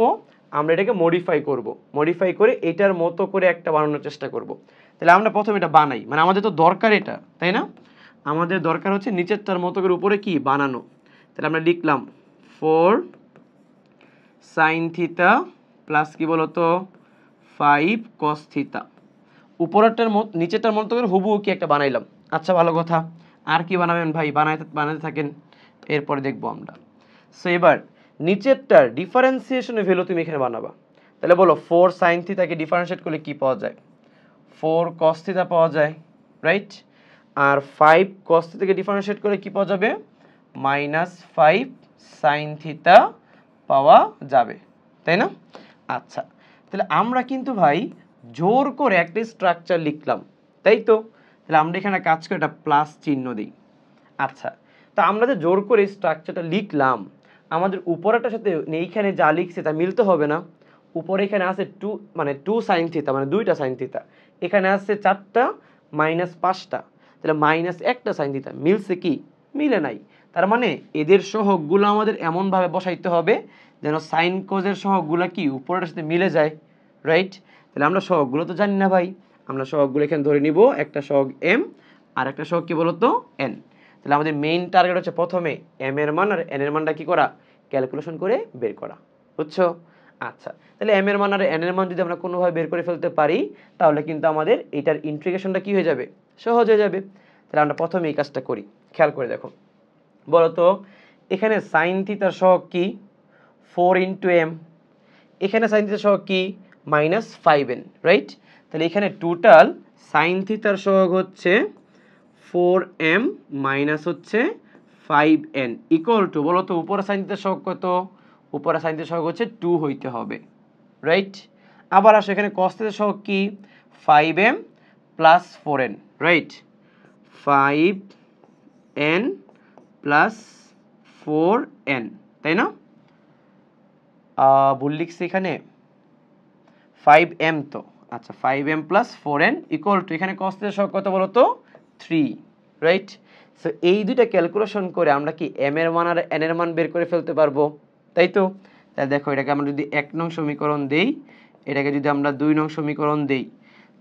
আমরা এটাকে মডিফাই করব, মডিফাই করে এটার মতো করে একটা বানানোর চেষ্টা করব। তাহলে আমরা প্রথমে এটা বানাই, মানে আমাদের তো দরকার এটা, তাই না? আমাদের দরকার হচ্ছে নিচেরটার মতো করে উপরে কি বানানো। তাহলে আমরা লিখলাম 4 সাইন থিটা প্লাস কি বলতো 5 কস থিটা, উপরেরটার নিচেরটার মতো করে হুবহু কি একটা বানাইলাম। আচ্ছা ভালো কথা, আর কি বানাবেন ভাই? বানাতে থাকেন, এরপরে দেখবো আমরা। সো এবার নিচেরটার ডিফারেন্সিয়েশনের ভ্যালু তুমি এখানে বানাবা। তাহলে বলো 4 সাইন থিটাকে ডিফারেন্সিয়েট করলে কি পাওয়া যায়? 4 কস থিটা পাওয়া যায়, রাইট? আর 5 কস থিটাকে ডিফারেন্সিয়েট করলে কি পাওয়া যাবে? -5 সাইন থিটা পাওয়া যাবে, তাই না? আচ্ছা, তাহলে আমরা কিন্তু ভাই জোর করে একটা স্ট্রাকচার লিখলাম, তাই তো? তাহলে আমরা এখানে কাজ করে একটা প্লাস চিহ্ন দিই। আচ্ছা, তা আমরা যে জোর করে স্ট্রাকচারটা লিখলাম, আমাদের উপরেটার সাথে এইখানে যা লিখছে তা মিলতে হবে না? উপরে এখানে আছে 2, মানে 2 সাইন থিটা, মানে 2টা সাইন থিটা, এখানে আছে 4টা মাইনাস 5টা, তাহলে মাইনাস 1টা সাইন থিটা, মিলছে কি? মিলে নাই। তার মানে এদের সহগগুলো আমাদের এমনভাবে বসাইতে হবে যেন সাইন কোজের সহগগুলো কি উপরের সাথে মিলে যায়, রাইট? তাহলে আমরা সহগগুলো তো জানি না ভাই, আমরা সহগগুলো এখানে ধরে নিব, একটা সহগ এম আর একটা সহগ কি বলতো? এন। তাহলে আমাদের মেইন টার্গেট হচ্ছে প্রথমে এম এর মান আর এন এর মানটা কি করা? ক্যালকুলেশন করে বের করা, বুঝছো? আচ্ছা, তাহলে এম এর মান আর এন এর মান যদি আমরা কোনোভাবে বের করে ফেলতে পারি, তাহলে কিন্তু আমাদের এটার ইন্টিগ্রেশনটা কি হয়ে যাবে? সহজ হয়ে যাবে। তাহলে আমরা প্রথমে এই কাজটা করি, খেয়াল করে দেখো। বলতো এখানে সাইন থিটার সহগ কি? 4 ইন্টু এম। এখানে সাইন থিটার সহগ কি? -5n, right? তাহলে এখানে টোটাল সাইন থিটার সহগ হচ্ছে 4m মাইনাস হচ্ছে 5n ইকুয়াল টু, বলো তো উপরে সাইন থিটার সহগ কত? উপরে সাইন থিটার সহগ হচ্ছে 2 হইতে হবে, রাইট? আবার আসো এখানে cos থিটার সহগ কি? 5m plus 4n, right? 5n plus 4n, তাই না? ভুল লিখছি এখানে, 5m তো। আচ্ছা, 5m plus 4n equal to, এখানে cos থিটার সহগ কত বলো তো? 3, রাইট? সো এই দুইটা ক্যালকুলেশন করে আমরা কি m এর মান আর n এর মান বের করে ফেলতে পারবো, তাই তো? তাহলে দেখো, এটাকে আমরা যদি 1 নং সমীকরণ দেই, এটাকে যদি আমরা 2 নং সমীকরণ দেই,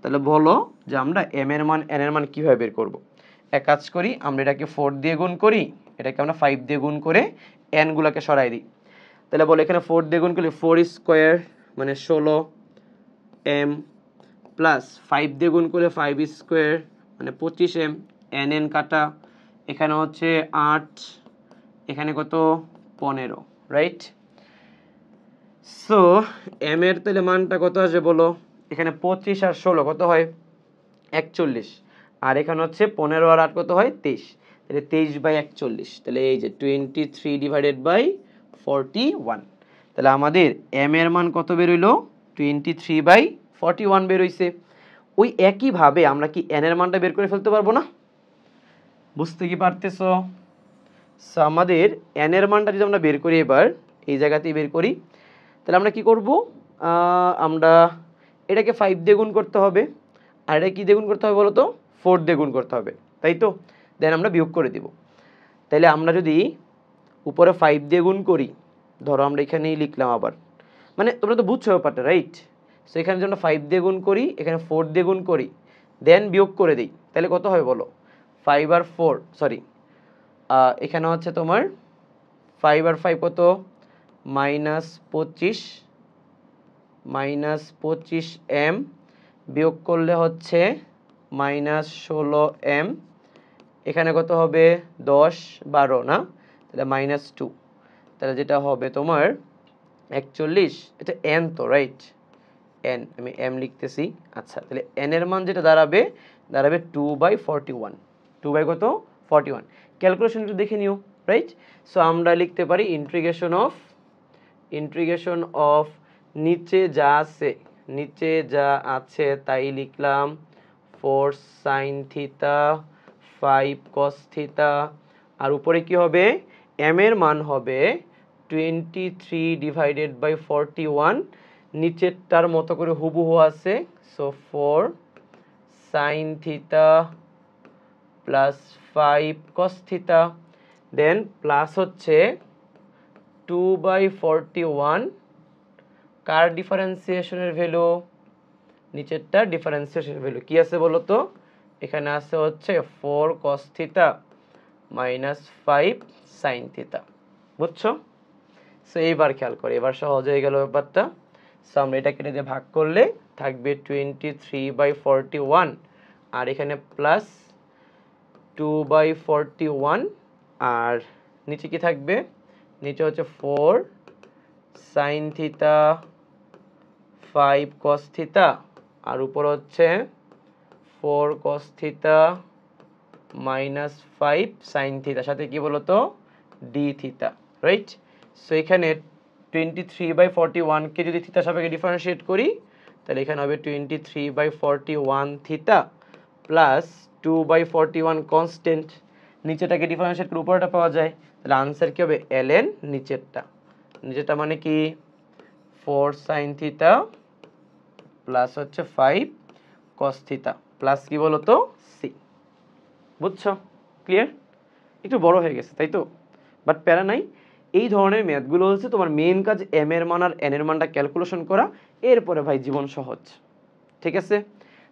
তাহলে বলো যে আমরা m এর মান n এর মান কিভাবে বের করব? এক কাজ করি, আমরা এটাকে 4 দিয়ে গুণ করি, এটাকে আমরা 5 দিয়ে গুণ করে n গুলাকে সরাই দিই। তাহলে বলো এখানে 4 দিয়ে গুণ করলে 4 স্কোয়ার মানে 16m প্লাস 5 দিয়ে গুণ করলে 5 স্কোয়ার মানে 25m, n কাটা, এখানে হচ্ছে 8, এখানে কত? 15, রাইট? সো m এর তাহলে মানটা কত আসবে বলো? এখানে 25 আর 16 কত হয়? 41, আর এখানে হচ্ছে 15 আর 8 কত হয়? 23, তাহলে 23/41, তাহলে এই যে 23 ডিভাইডেড বাই 41। তাহলে আমাদের m এর মান কত বের হইলো? 23/41 বের হইছে। ওই একইভাবে আমরা কি n এর মানটা বের করে ফেলতে পারবো না? বুঝতে কি পারতেছো? সো আমাদের n এর মানটা যদি আমরা বের করি, এবার এই জায়গাতেই বের করি, তাহলে আমরা কি করব? আমরা এটাকে 5 দিয়ে গুণ করতে হবে, আর এটা কি দিয়ে গুণ করতে হবে বলো তো? 4 দিয়ে গুণ করতে হবে, তাই তো? দেন আমরা বিয়োগ করে দিব। তাহলে আমরা যদি উপরে 5 দিয়ে গুণ করি, ধরো আমরা এখানেই লিখলাম আবার, মানে তোমরা তো বুঝছো ব্যাপারটা, রাইট? সো এখানে যদি আমরা 5 দিয়ে গুণ করি, এখানে 4 দিয়ে গুণ করি, দেন বিয়োগ করে দিই, তাহলে কত হবে বলো? 5 আর 4, সরি, এখানে হচ্ছে তোমার 5 আর 5 কত? -25, -25m, বিয়োগ করলে হচ্ছে -16m, এখানে কত হবে? 10, 12 না, তাহলে -2, তাহলে যেটা হবে তোমার 41, এটা n তো, রাইট? n, আমি m লিখতেছি। আচ্ছা, তাহলে n এর মান যেটা দাঁড়াবে 2/41, 2 বাই কত? 41। ক্যালকুলেশন একটু দেখে নিও, রাইট? সো আমরা লিখতে পারি ইন্টিগ্রেশন অফ নিচে যা আছে তাই লিখলাম 4 sin থিটা 5 cos থিটা, আর উপরে কি হবে? m এর মান হবে 23/41, নিচেরটার মতো করে হুবহু আছে। So 4 sin theta plus 5 cos theta, then plus হচ্ছে 2/41, কার ডিফারেন্সিয়েশনের ভ্যালু? নিচেরটা ডিফারেন্সিয়েশনের ভ্যালু কি আছে বলো তো? এখানে আছে হচ্ছে 4 cos theta minus 5 sin theta. বুঝছো? সো এইবার খেয়াল করে, এবার সহজ হয়ে গেল ব্যাপারটা। সো আমরা এটা কেটে দিয়ে ভাগ করলে থাকবে 23/41, আর এখানে প্লাস 2/41, আর নিচে কি থাকবে? নিচে হচ্ছে 4 sin থিটা 5 cos থিটা, আর উপর হচ্ছে 4 cos theta minus 5 sin theta, সাথে কি বলতো? d theta, right? সো এখানে 23/41 কে যদি থিটার সাপেক্ষে ডিফারেন্সিয়েট করি, তাহলে এখানে হবে 23/41 থিটা প্লাস 2/41 কনস্ট্যান্ট, নিচেটাকে ডিফারেন্সিয়েট করে উপরটা পাওয়া যায়, তাহলে আনসার কি হবে? ln নিচেরটা মানে কি? 4 sin থিটা প্লাস হচ্ছে 5 cos থিটা প্লাস কি বলতো? c। বুঝছো? ক্লিয়ার? একটু বড় হয়ে গেছে, তাই তো? বাট প্যারা নাই, এই ধরনের ম্যাথগুলো হচ্ছে তোমার মেন কাজ m এর মান আর n এর মানটা ক্যালকুলেশন করা, এরপরে ভাই জীবন সহজ। ঠিক আছে?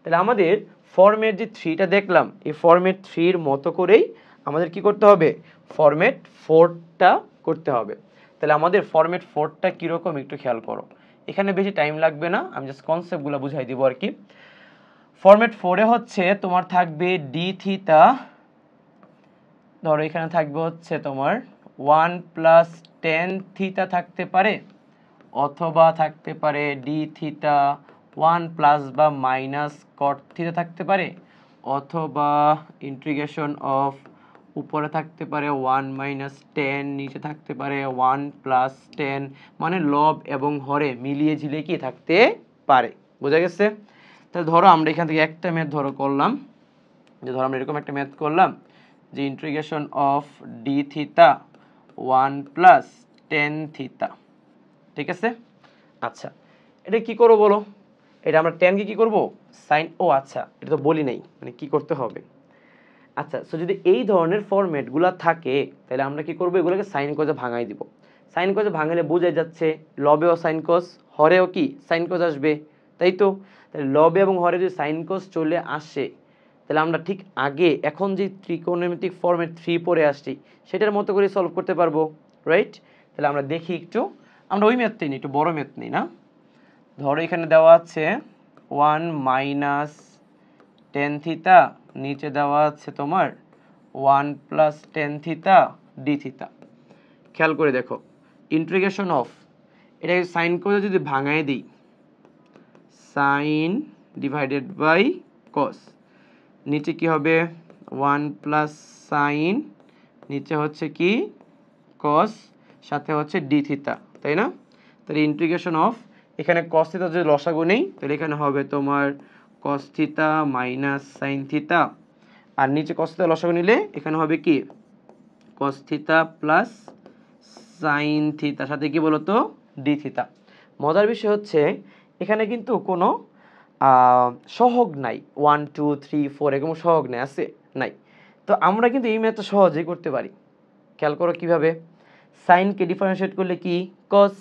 তাহলে আমাদের ফরম্যাট যে 3টা দেখলাম, এই ফরম্যাট 3 এর মতো করেই আমাদের কি করতে হবে? ফরম্যাট 4টা করতে হবে। তাহলে আমাদের ফরম্যাট 4টা কীরকম একটু খেয়াল করো, এখানে বেশি টাইম লাগবে না, আমি জাস্ট কনসেপ্টগুলো বুঝাই দিব আর কি। ফরম্যাট 4-এ হচ্ছে তোমার থাকবে d থিটা, ধরো এখানে থাকবে হচ্ছে তোমার 1 প্লাস tan থিটা থাকতে পারে, অথবা থাকতে পারে d থিটা 1 প্লাস বা মাইনাস cot থিটা থাকতে পারে, অথবা ইন্টিগ্রেশন অফ উপরে থাকতে পারে 1 মাইনাস tan, নিচে থাকতে পারে 1 প্লাস tan, মানে লব এবং হরে মিলিয়ে ঝিলিয়ে কি থাকতে পারে। বোঝা গেছে? তাহলে ধরো আমরা এখান থেকে একটা ম্যাথ ধরো করলাম, যে ধরো আমরা এরকম একটা ম্যাথ করলাম যে integration of d theta 1 plus tan theta. ঠিক আছে? আচ্ছা, এটা কি করবো বলো? এটা আমরা ট্যানকে কি করব? সাইন, ও আচ্ছা এটা তো বলি নাই মানে কি করতে হবে। আচ্ছা, সো যদি এই ধরনের ফরম্যাটগুলো থাকে, তাহলে আমরা কি করব? এগুলোকে সাইন কজে ভাঙাই দিব। সাইন কজে ভাঙালে বোঝাই যাচ্ছে লবেও সাইন কস, হরেও কি সাইন কস আসবে, তাই তো? তাহলে লবে এবং হরে যদি সাইন কস চলে আসে, তাহলে আমরা ঠিক আগে এখন যে ত্রিকোণমিতিক ফরম্যাট 3 পড়ে আসছি সেটার মতো করে সলভ করতে পারবো, রাইট? তাহলে আমরা দেখি একটু, আমরা ওই ম্যাথটাই নিই, একটু বড় ম্যাথ নিই না। ধরো এখানে দেওয়া আছে 1 মাইনাস tan থিটা, নিচে দেওয়া আছে তোমার 1 plus tan theta d theta. খেয়াল করে দেখো, ইন্টিগ্রেশন অফ এটাকে সাইন করে যদি ভাঙায় দিই, সাইন ডিভাইডেড বাই কস, নিচে কি হবে? 1 প্লাস সাইন, নিচে হচ্ছে কি কস, সাথে হচ্ছে d থিটা, তাই না? তাহলে ইন্টিগ্রেশন অফ, এখানে cos থিটা যদি লসাগু নেই, তাহলে এখানে হবে তোমার cos theta minus sin theta, আর নিচে cos থিটা লসাগু নিলে এখানে হবে কি cos theta plus sin theta, সাথে কি বলতো d থিটা। মজার বিষয় হচ্ছে এখানে কিন্তু কোনো সহগ নাই, 1 2 3 4 এরকম সহগ নেই, আছে নাই। তো আমরা কিন্তু এই ম্যাথটা সহজেই করতে পারি। খেয়াল করো কিভাবে, সাইনকে ডিফারেন্সিয়েট করলে কি cos,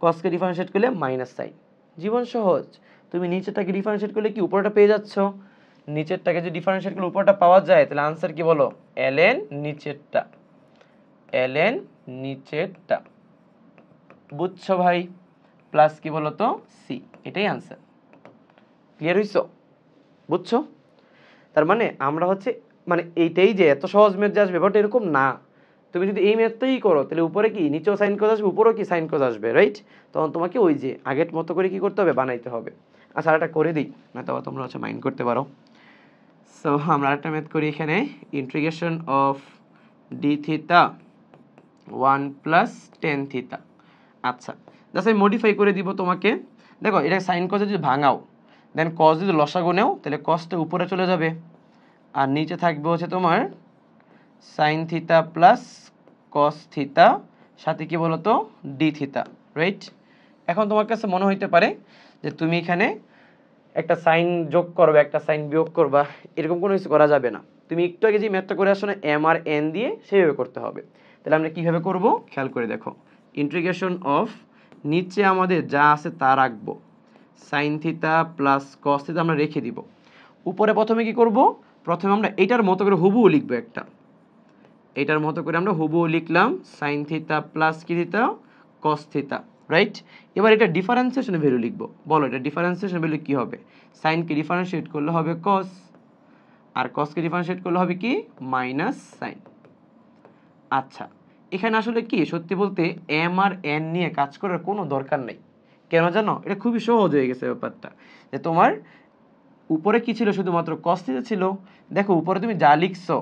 cosকে ডিফারেন্সিয়েট করলে মাইনাস সাইন, জীবন সহজ। তুমি নিচেরটাকে ডিফারেন্সিয়েট করলে কি উপরটা পেয়ে যাচ্ছ, নিচেরটাকে যদি ডিফারেন্সিয়েট করলে উপরটা পাওয়া যায় তাহলে আনসার কি বলো ln নিচেরটা, ln নিচেরটা, বুঝছো ভাই? প্লাস কি বলো তো সি, এটাই আনসার। ক্লিয়ার হইছো? বুঝছো? তার মানে আমরা হচ্ছে মানে এইটাই যে এত সহজ ম্যাথ যে আসবে ব্যাপারটা এরকম না। তুমি যদি এই ম্যাথটাই করো তাহলে উপরে কি নিচেও সাইন কজ আসবে, উপরেও কি সাইন কজ আসবে, রাইট? তখন তোমাকে ওই যে আগের মতো করে কি করতে হবে, বানাইতে হবে। আচ্ছা আরেকটা করে দিই, নয়তো তোমরা হচ্ছে মাইন্ড করতে পারো। সো আমরা আরেকটা ম্যাথ করি এখানে, integration of d theta 1 plus tan theta. আচ্ছা জাস্ট আমি মডিফাই করে দিব তোমাকে। দেখো এটা সাইন কজে যদি ভাঙাও, দেন কজ যদি লসাগু নেও তাহলে কজটা উপরে চলে যাবে, আর নিচে থাকবে হচ্ছে তোমার sign theta plus cos theta, সাথে কি বলতো ডি থিটা, রাইট? এখন তোমার কাছে মনে হইতে পারে যে তুমি এখানে একটা সাইন যোগ করবে, একটা সাইন বিয়োগ করবা, এরকম কোনো কিছু করা যাবে না। তুমি একটু আগে যে ম্যাথটা করে আসো না এম আর এন দিয়ে, সেইভাবে করতে হবে। তাহলে আমরা কীভাবে করব খেয়াল করে দেখো, ইন্টিগ্রেশন অফ নিচে আমাদের যা আছে তা রাখবো, sign theta plus cos theta আমরা রেখে দিব। উপরে প্রথমে কি করব, প্রথমে আমরা এটার মতো করে হুবহু লিখবো, একটা এটার মতো করে আমরা হুবহু লিখলাম সাইন থিটা প্লাস কি থিটা কস থিটা, রাইট? এবার এটা ডিফারেন্সিয়েশন ভ্যালু লিখবো। বলো এটা ডিফারেন্সিয়েশন ভ্যালু কি হবে? সাইনকে ডিফারেন্সিয়েট করলে হবে কস, আর কসকে ডিফারেন্সিয়েট করলে হবে কি মাইনাস সাইন। আচ্ছা এখানে আসলে কি সত্যি বলতে এম আর এন নিয়ে কাজ করার কোনো দরকার নেই। কেন জানো? এটা খুবই সহজ হয়ে গেছে ব্যাপারটা, যে তোমার উপরে কি ছিল, শুধুমাত্র cos থিটা ছিল। দেখো উপরে তুমি যা লিখছো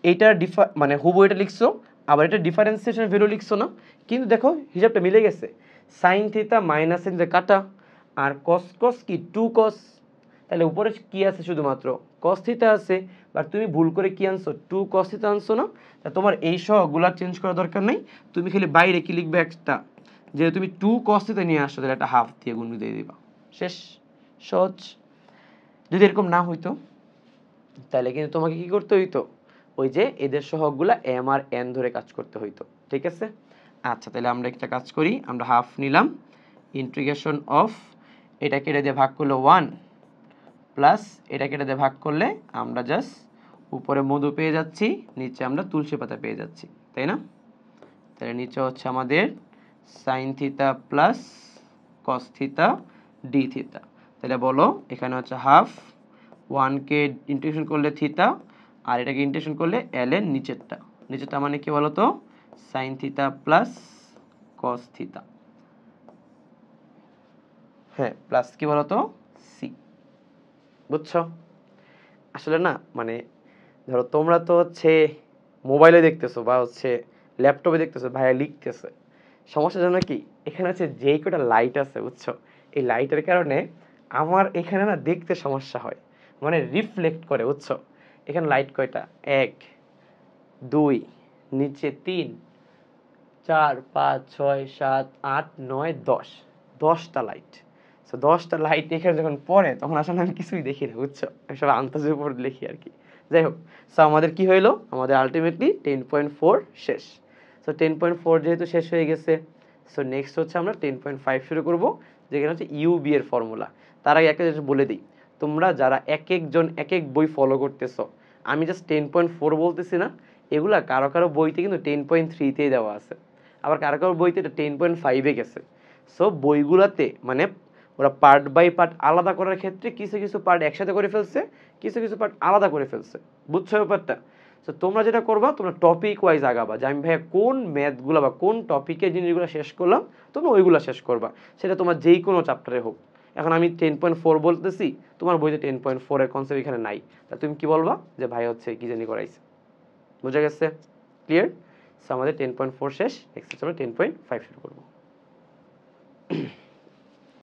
এইটার মানে হুবহু এটা লিখছো, আবার এটা ডিফারেন্সিয়েশন ভ্যালু লিখছো না, কিন্তু দেখো হিসাবটা মিলে গেছে। সাইন থিটা মাইনাস সাইন কাটা, আর cos cos কি 2 cos, তাহলে উপরে কি আছে শুধুমাত্র cos থিটা আছে, বাট তুমি ভুল করে কি আনছো 2 cos থিটা আনছো না। তা তোমার এই সহগুলা চেঞ্জ করার দরকার নেই, তুমি খালি বাইরে কি লিখবে একটা, যে তুমি 2 cos থিটা নিয়ে আসছো তাহলে একটা হাফ দিয়ে গুণ দিয়ে দিবা, শেষ। সহজ। যদি এরকম না হইতো তাহলে কিন্তু তোমাকে কি করতে হইতো, ওই যে এদের সহগগুলা এম আর এন ধরে কাজ করতে হইতো, ঠিক আছে? আচ্ছা তাহলে আমরা একটা কাজ করি, আমরা হাফ নিলাম, ইন্টিগ্রেশন অফ এটা কেটে দিয়ে ভাগ করলে 1 প্লাস এটা কেটে দিয়ে ভাগ করলে আমরা জাস্ট উপরে মধু পেয়ে যাচ্ছি, নিচে আমরা তুলসী পাতা পেয়ে যাচ্ছি, তাই না? তাহলে নিচে হচ্ছে আমাদের sign theta plus cos theta d theta. তাহলে বলো এখানে হচ্ছে হাফ, 1কে ইন্টিগ্রেশন করলে থিটা, আর এটাকে ইন্টিগ্রেশন করলে এল এর নিচেরটা, নিচেরটা মানে কি বলো তো sign theta plus cos theta, হ্যাঁ প্লাস কি বলো তো সি। বুঝছো? আসলে না মানে ধরো তোমরা তো হচ্ছে মোবাইলে দেখতেছো বা হচ্ছে ল্যাপটপে দেখতেছো, ভাইয়া লিখতেছে, সমস্যা জানো কি এখানে হচ্ছে যেই কটা লাইট আছে, বুঝছো, এই লাইটের কারণে আমার এখানে না দেখতে সমস্যা হয়, মানে রিফ্লেক্ট করে, বুঝছো? এখানে লাইট কয়টা, 1 2 নিচে 3 4 5 6 7 8 9 10, 10টা লাইট। সো 10টা লাইট এখানে যখন পড়ে তখন আসলে আমি কিছুই দেখি না, বুঝছো, আমি সব আন্দাজের উপর লিখি আর কি। যাই হোক, সো আমাদের কি হইলো, আমাদের আলটিমেটলি 10.4 শেষ। সো 10.4 যেহেতু শেষ হয়ে গেছে, সো নেক্সট হচ্ছে আমরা 10.5 শুরু করব, যেখানে হচ্ছে ইউবি এর ফর্মুলা। তার আগে একটা জিনিস বলে দিই, তোমরা যারা এক একজন এক এক বই ফলো করতেছো, আমি জাস্ট 10.4 বলতেছি না, এগুলা কারো কারো বইতে কিন্তু 10.3তেই দেওয়া আছে, আবার কারো কারো বইতে এটা 10.5-এ গেছে। সো বইগুলাতে মানে ওরা পার্ট বাই পার্ট আলাদা করার ক্ষেত্রে কিছু কিছু পার্ট একসাথে করে ফেলছে, কিছু কিছু পার্ট আলাদা করে ফেলছে, বুঝছো ব্যাপারটা? সো তোমরা যেটা করবা, তোমরা টপিক ওয়াইজ আগাবা, যে আমি ভাইয়া কোন ম্যাথগুলো বা কোন টপিকের জিনিসগুলো শেষ করলাম, তোমরা ওইগুলো শেষ করবা, সেটা তোমার যেই কোনো চ্যাপ্টারে হোক। এখন আমি 10.4 বলতেছি, তোমার বইতে 10.4-এর কনসেপ্ট এখানে নাই, তা তুমি কি বলবা, যে ভাই হচ্ছে কি জানি করাইছে। বুঝা গেছে? ক্লিয়ার? সো আমাদের 10.4 শেষ, নেক্সট আমরা 10.5 শুরু করবো।